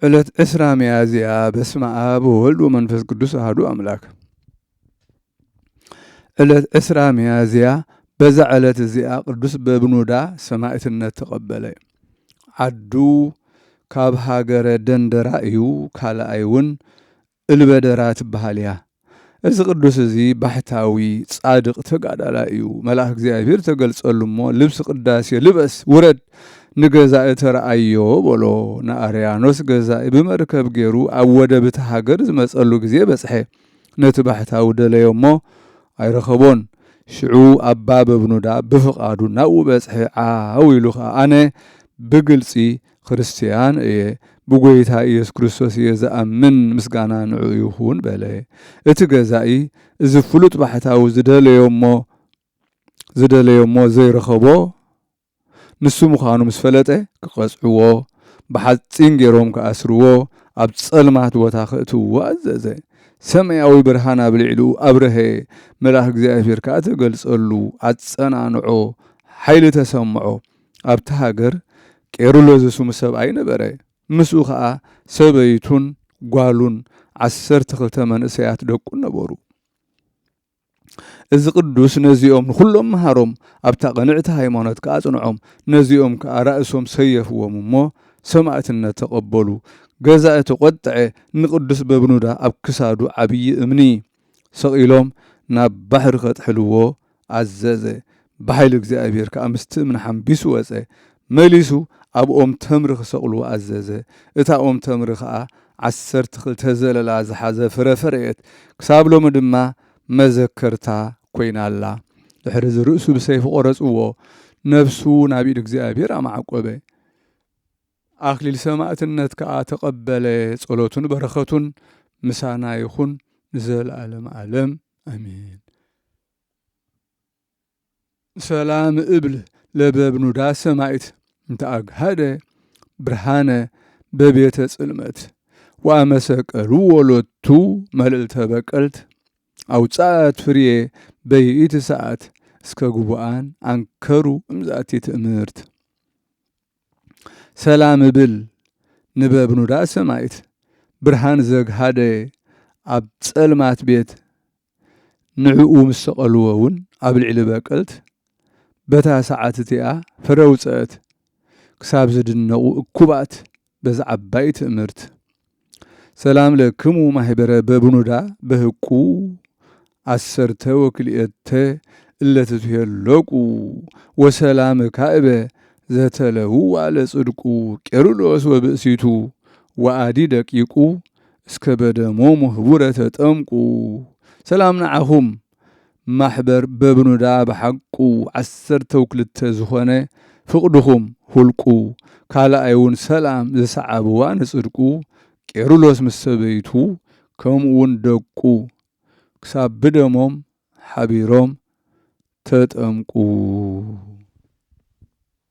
ዕለት ዕስራ ሚያዝያ በስመ አብ ወወልድ ወመንፈስ ቅዱስ አሐዱ አምላክ። ዕለት ዕስራ ሚያዝያ በዛ ዕለት እዚኣ ቅዱስ በብኑዳ ሰማዕትነት ተቐበለ። ዓዱ ካብ ሃገረ ደንደራ እዩ፣ ካልኣይ እውን እልበደራ ትበሃል እያ። እዚ ቅዱስ እዚ ባሕታዊ ጻድቕ ተጋዳላይ እዩ። መልአክ እግዚአብሔር ተገልጸሉ እሞ ልብሲ ቅዳሴ ልበስ ውረድ ንገዛኢ ተረኣዮ በሎ። ንኣርያኖስ ገዛኢ ብመርከብ ገይሩ ኣብ ወደብቲ ሃገር ዝመጸሉ ግዜ በጽሐ። ነቲ ባሕታዊ ደለዮ እሞ ኣይረኸቦን። ሽዑ ኣባ በብኑዳ ብፍቓዱ ናብኡ በጽሐ። ዓው ኢሉ ኸ ኣነ ብግልጺ ክርስቲያን እየ፣ ብጎይታ ኢየሱስ ክርስቶስ እየ ዝኣምን፣ ምስጋና ንዑ ይኹን በለ። እቲ ገዛኢ እዚ ፍሉጥ ባሕታዊ ዝደለዮ እሞ ዘይረኸቦ ንሱ ምዃኑ ምስ ፈለጠ ክቐጽዕዎ፣ ብሓፂን ገይሮም ከኣስርዎ፣ ኣብ ጸልማት ቦታ ከእትውዎ ኣዘዘ። ሰማያዊ ብርሃን ኣብ ልዕሊኡ ኣብርሀ። መልአክ እግዚአብሔር ከዓ ተገልጸሉ፣ ኣጸናንዖ፣ ሓይሊ ተሰምዖ። ኣብቲ ሃገር ቄሩሎስ ዝስሙ ሰብኣይ ነበረ። ምስኡ ከዓ ሰበይቱን ጓሉን 12 መንእሰያት ደቁን ነበሩ። እዚ ቅዱስ ነዚኦም ንኩሎም መሃሮም፣ ኣብታ ቐንዕቲ ሃይማኖት ከዓ ጽንዖም። ነዚኦም ከዓ ራእሶም ሰየፍዎም እሞ ሰማዕትነት ተቐበሉ። ገዛኢ ተቖጥዐ። ንቅዱስ በብኑዳ ኣብ ክሳዱ ዓብዪ እምኒ ሰቒሎም ናብ ባሕሪ ከጥሕልዎ ኣዘዘ። ብሓይሊ እግዚኣብሔር ከዓ ምስቲ እምኒ ሓምቢሱ ወፀ። መሊሱ ኣብ ኦም ተምሪ ክሰቕልዎ ኣዘዘ። እታ ኦም ተምሪ ከዓ 12 ዘለላ ዝሓዘ ፍረፈረየት። ክሳብ ሎሚ ድማ መዘከርታ ኮይናላ። ድሕሪ እዚ ርእሱ ብሰይፊ ቆረጽዎ፣ ነፍሱ ናብ ኢድ እግዚኣብሔር ኣማዕቆበ። ኣክሊል ሰማዕትነት ከዓ ተቐበለ። ጸሎቱን በረኸቱን ምሳና ይኹን ንዘለዓለም ዓለም ኣሜን። ሰላም እብል ለበብኑዳ ሰማዕት እንተኣግሃደ ብርሃነ በቤተ ጽልመት ወአመሰቀልዎ ሎቱ መልዕልተ በቀልት ኣውጻት ፍርየ በይኢቲ ሰዓት እስከ ጉቡኣን አንከሩ እምዛቲ ትእምርት። ሰላም እብል ንበብኑዳ ሰማዕት ብርሃን ዘግሃደ ኣብ ጸልማት ቤት ንዕኡ ምስ ሰቐልዎ እውን ኣብ ልዕሊ በቀልት በታ ሰዓት እቲኣ ፍረውፀት ክሳብ ዝድነቑ እኩባት በዛ ዓባይ ትእምርት። ሰላም ለክሙ ማሕበረ በብኑዳ በህቁ 12 እለትትሄለቁ ወሰላም ካዕበ ዘተለውዋ ለጽድቁ ቄሩሎስ ወብእሲቱ ወአዲ ደቂቁ እስከ በደሞሙ ህቡረ ተጠምቁ። ሰላም ንዓኹም ማሕበር በብኑዳ ብሓቁ 12 ዝኾነ ፍቕድኹም ሁልቁ። ካልኣይ እውን ሰላም ዝሰዓብዋ ንጽድቁ ቄሩሎስ ምስ ሰበይቱ ከምኡውን ደቁ ክሳብ ብደሞም ሓቢሮም ተጠምቁ።